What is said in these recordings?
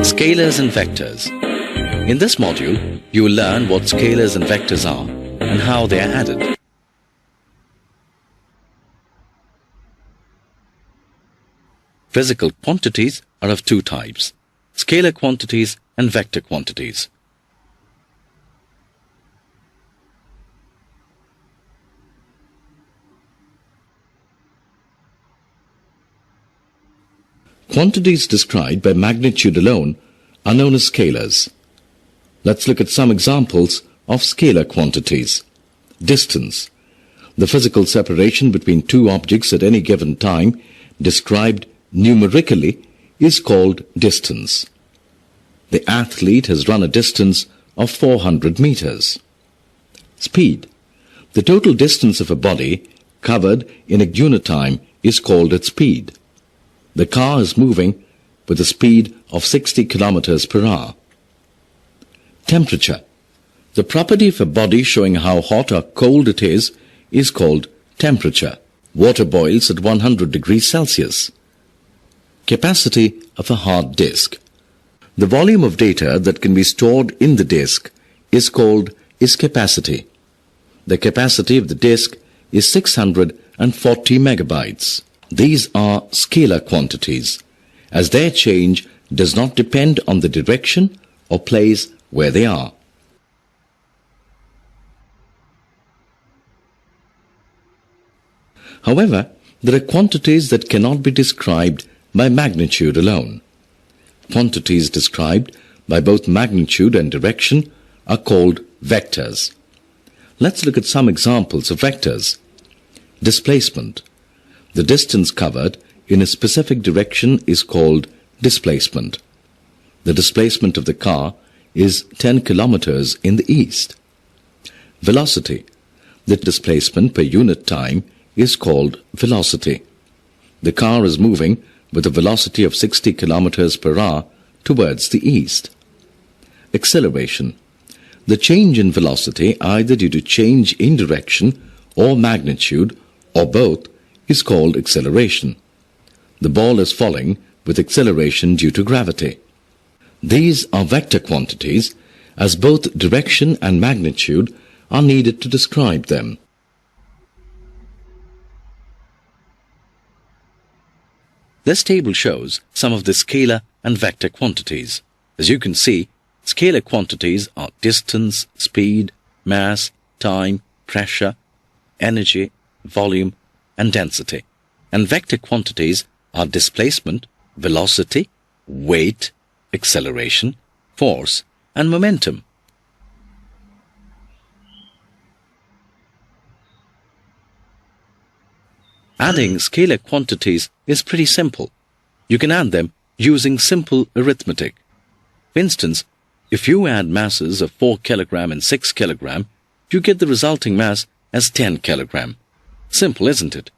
Scalars and vectors. In this module, you will learn what scalars and vectors are and how they are added. Physical quantities are of two types: scalar quantities and vector quantities. Quantities described by magnitude alone are known as scalars. Let's look at some examples of scalar quantities. Distance. The physical separation between two objects at any given time, described numerically, is called distance. The athlete has run a distance of 400 meters. Speed. The total distance of a body covered in a unit time is called its speed. The car is moving with a speed of 60 kilometers per hour. Temperature. The property of a body showing how hot or cold it is called temperature. Water boils at 100 degrees Celsius. Capacity of a hard disk. The volume of data that can be stored in the disk is called its capacity. The capacity of the disk is 640 megabytes. These are scalar quantities, as their change does not depend on the direction or place where they are. However, there are quantities that cannot be described by magnitude alone. Quantities described by both magnitude and direction are called vectors. Let's look at some examples of vectors. Displacement. The distance covered in a specific direction is called displacement. The displacement of the car is 10 kilometers in the east. Velocity. The displacement per unit time is called velocity. The car is moving with a velocity of 60 kilometers per hour towards the east. Acceleration. The change in velocity, either due to change in direction or magnitude or both, is called acceleration. The ball is falling with acceleration due to gravity. These are vector quantities, as both direction and magnitude are needed to describe them. This table shows some of the scalar and vector quantities. As you can see, scalar quantities are distance, speed, mass, time, pressure, energy, volume, and density. And vector quantities are displacement, velocity, weight, acceleration, force, and momentum. Adding scalar quantities is pretty simple. You can add them using simple arithmetic. For instance, if you add masses of 4 kilogram and 6 kilogram, you get the resulting mass as 10 kilogram. Simple, isn't it?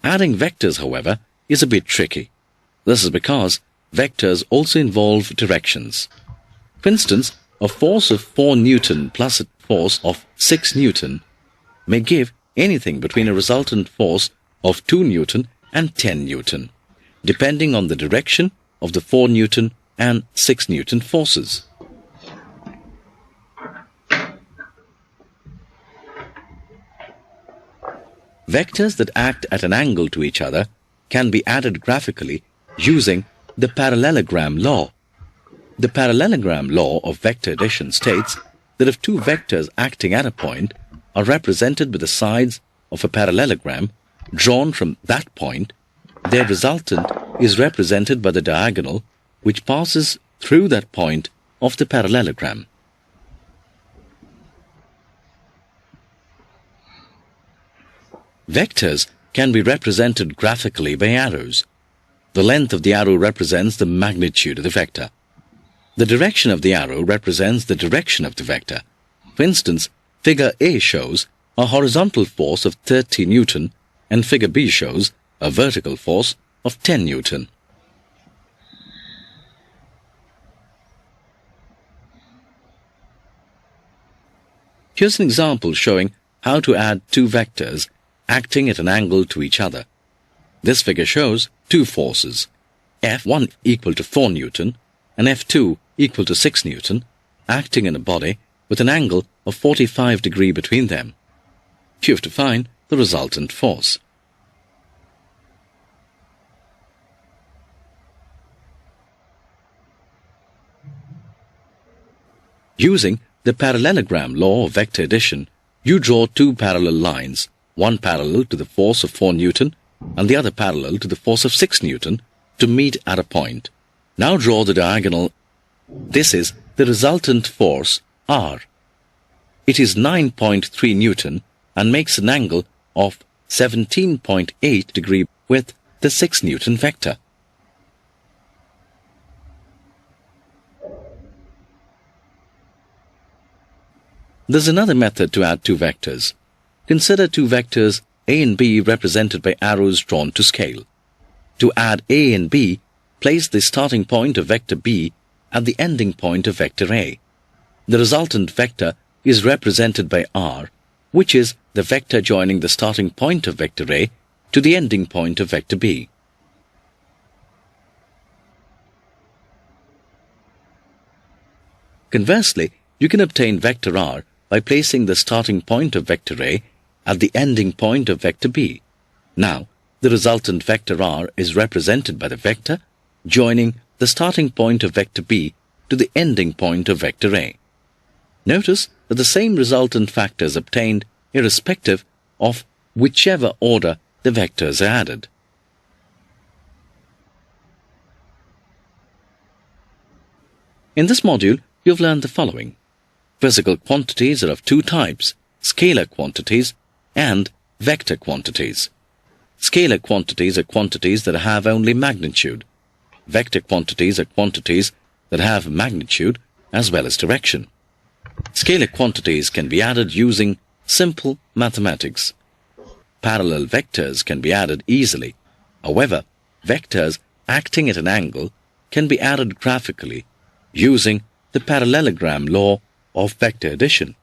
Adding vectors, however, is a bit tricky. This is because vectors also involve directions. For instance, a force of 4 Newton plus a force of 6 Newton may give anything between a resultant force of 2 Newton and 10 Newton, depending on the direction of the 4 Newton and 6 Newton forces. Vectors that act at an angle to each other can be added graphically using the parallelogram law. The parallelogram law of vector addition states that if two vectors acting at a point are represented by the sides of a parallelogram drawn from that point, their resultant is represented by the diagonal which passes through that point of the parallelogram. Vectors can be represented graphically by arrows. The length of the arrow represents the magnitude of the vector. The direction of the arrow represents the direction of the vector. For instance, figure A shows a horizontal force of 30 Newton and figure B shows a vertical force of 10 Newton. Here's an example showing how to add two vectors acting at an angle to each other. This figure shows two forces, F1 equal to 4 Newton and F2 equal to 6 Newton, acting in a body with an angle of 45 degrees between them. You have to find the resultant force. Using the parallelogram law of vector addition, you draw two parallel lines, one parallel to the force of 4 Newton and the other parallel to the force of 6 Newton, to meet at a point. Now draw the diagonal. This is the resultant force R. It is 9.3 Newton and makes an angle of 17.8 degrees with the 6 Newton vector. There's another method to add two vectors. Consider two vectors A and B represented by arrows drawn to scale. To add A and B, place the starting point of vector B at the ending point of vector A. The resultant vector is represented by R, which is the vector joining the starting point of vector A to the ending point of vector B. Conversely, you can obtain vector R by placing the starting point of vector A at the ending point of vector B. Now, the resultant vector R is represented by the vector joining the starting point of vector B to the ending point of vector A. Notice that the same resultant factor is obtained irrespective of whichever order the vectors are added. In this module, you have learned the following. Physical quantities are of two types, scalar quantities and vector quantities. Scalar quantities are quantities that have only magnitude. Vector quantities are quantities that have magnitude as well as direction. Scalar quantities can be added using simple mathematics. Parallel vectors can be added easily. However, vectors acting at an angle can be added graphically using the parallelogram law of vector addition.